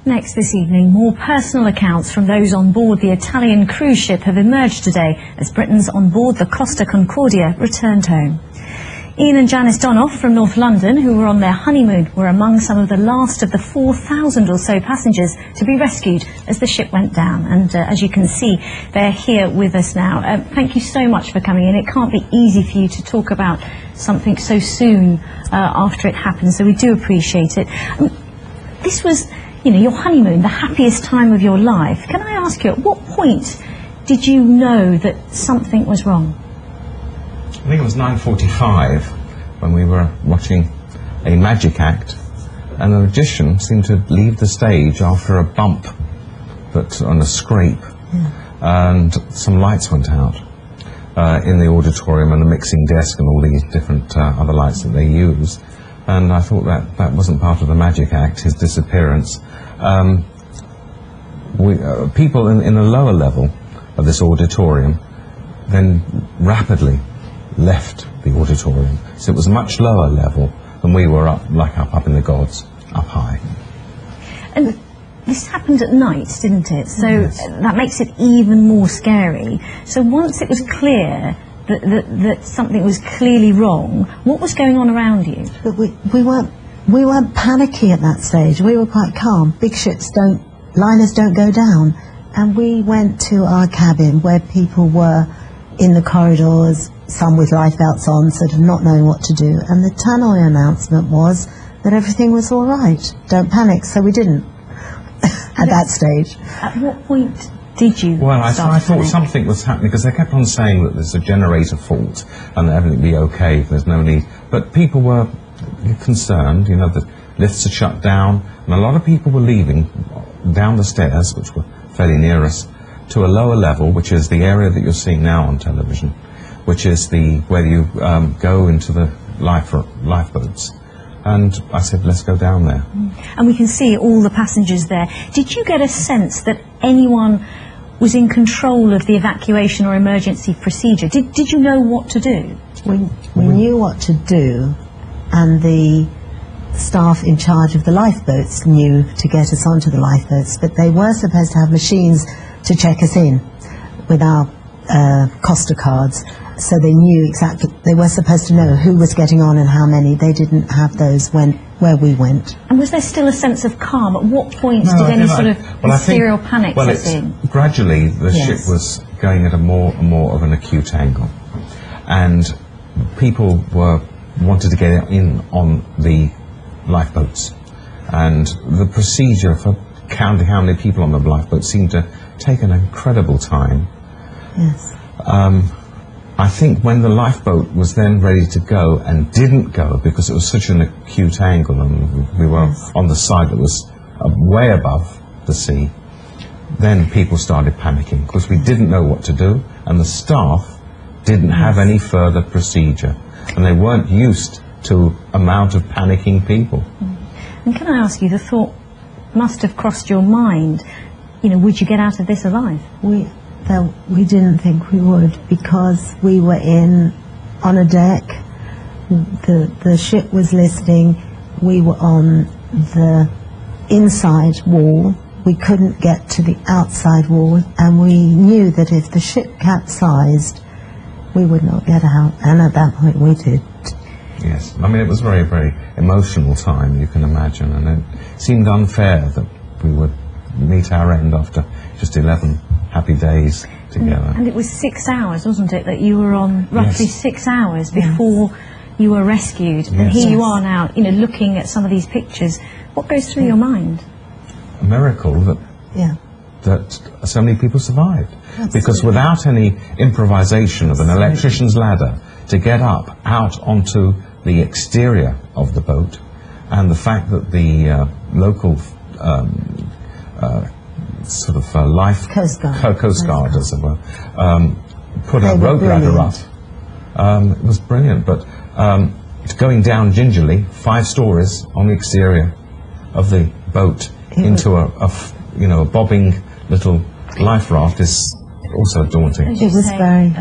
Next this evening, more personal accounts from those on board the Italian cruise ship have emerged today as Britons on board the Costa Concordia returned home. Ian and Janice Donoff from North London, who were on their honeymoon, were among some of the last of the 4,000 or so passengers to be rescued as the ship went down. And as you can see, they're here with us now. Thank you so much for coming in. It can't be easy for you to talk about something so soon after it happened, so we do appreciate it. This was, you know, your honeymoon, the happiest time of your life. Can I ask you, at what point did you know that something was wrong? I think it was 9:45 when we were watching a magic act, and the magician seemed to leave the stage after a bump on a scrape, and some lights went out in the auditorium and the mixing desk and all these different other lights that they use. And I thought that wasn't part of the magic act, his disappearance. People in the lower level of this auditorium then rapidly left the auditorium, so it was a much lower level than we were up in the gods, up high. And this happened at night, didn't it? So yes. That makes it even more scary. So once it was clear that something was clearly wrong, what was going on around you? But we weren't panicky at that stage. We were quite calm. Big ships liners don't go down. And we went to our cabin where people were in the corridors, some with life belts on, sort of not knowing what to do. And the tannoy announcement was that everything was all right. Don't panic. So we didn't at that stage. At what point did you Well, I thought panic? something was happening, because they kept on saying that there's a generator fault and that everything will be okay, there's no need. But people were concerned, you know, the lifts had shut down, and a lot of people were leaving down the stairs, which were fairly near us, to a lower level, which is the area that you're seeing now on television, which is where you go into the lifeboats. And I said, let's go down there. And we can see all the passengers there. Did you get a sense that anyone was in control of the evacuation or emergency procedure? Did you know what to do? We knew what to do, and the staff in charge of the lifeboats knew to get us onto the lifeboats, but they were supposed to have machines to check us in with our Costa cards, so they knew exactly, they were supposed to know who was getting on and how many. They didn't have those where we went. And was there still a sense of calm? At what point did any sort of serial panic set in? Gradually the ship was going at a more and more of an acute angle, and people wanted to get in on the lifeboats, and the procedure for counting how many people on the lifeboat seemed to take an incredible time. Yes. I think when the lifeboat was then ready to go and didn't go because it was such an acute angle, and we were on the side that was way above the sea, then people started panicking because we didn't know what to do, and the staff didn't have any further procedure, and they weren't used to amount of panicking people. And can I ask you, the thought must have crossed your mind, you know, would you get out of this alive? We didn't think we would, because we were on a deck, the ship was listing, we were on the inside wall, we couldn't get to the outside wall, and we knew that if the ship capsized, we would not get out, and at that point we did. Yes, I mean, it was a very, very emotional time, you can imagine, and it seemed unfair that we would meet our end after just 11 happy days together. And it was 6 hours, wasn't it, that you were on, roughly 6 hours before you were rescued. And here you are now, you know, looking at some of these pictures. What goes through your mind? A miracle that so many people survived. Absolutely. Because without any improvisation of an electrician's ladder to get up out onto the exterior of the boat, and the fact that the local sort of Coast Guard, as it were, put a rope ladder up. It was brilliant, but going down gingerly 5 stories on the exterior of the boat into a bobbing little life raft is also daunting. It was very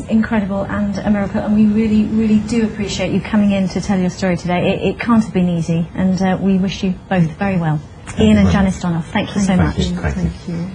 incredible and a miracle, and we really, really do appreciate you coming in to tell your story today. It can't have been easy, and we wish you both very well. Ian and Janice Donoff, thank you so much. Thank you. Thank you.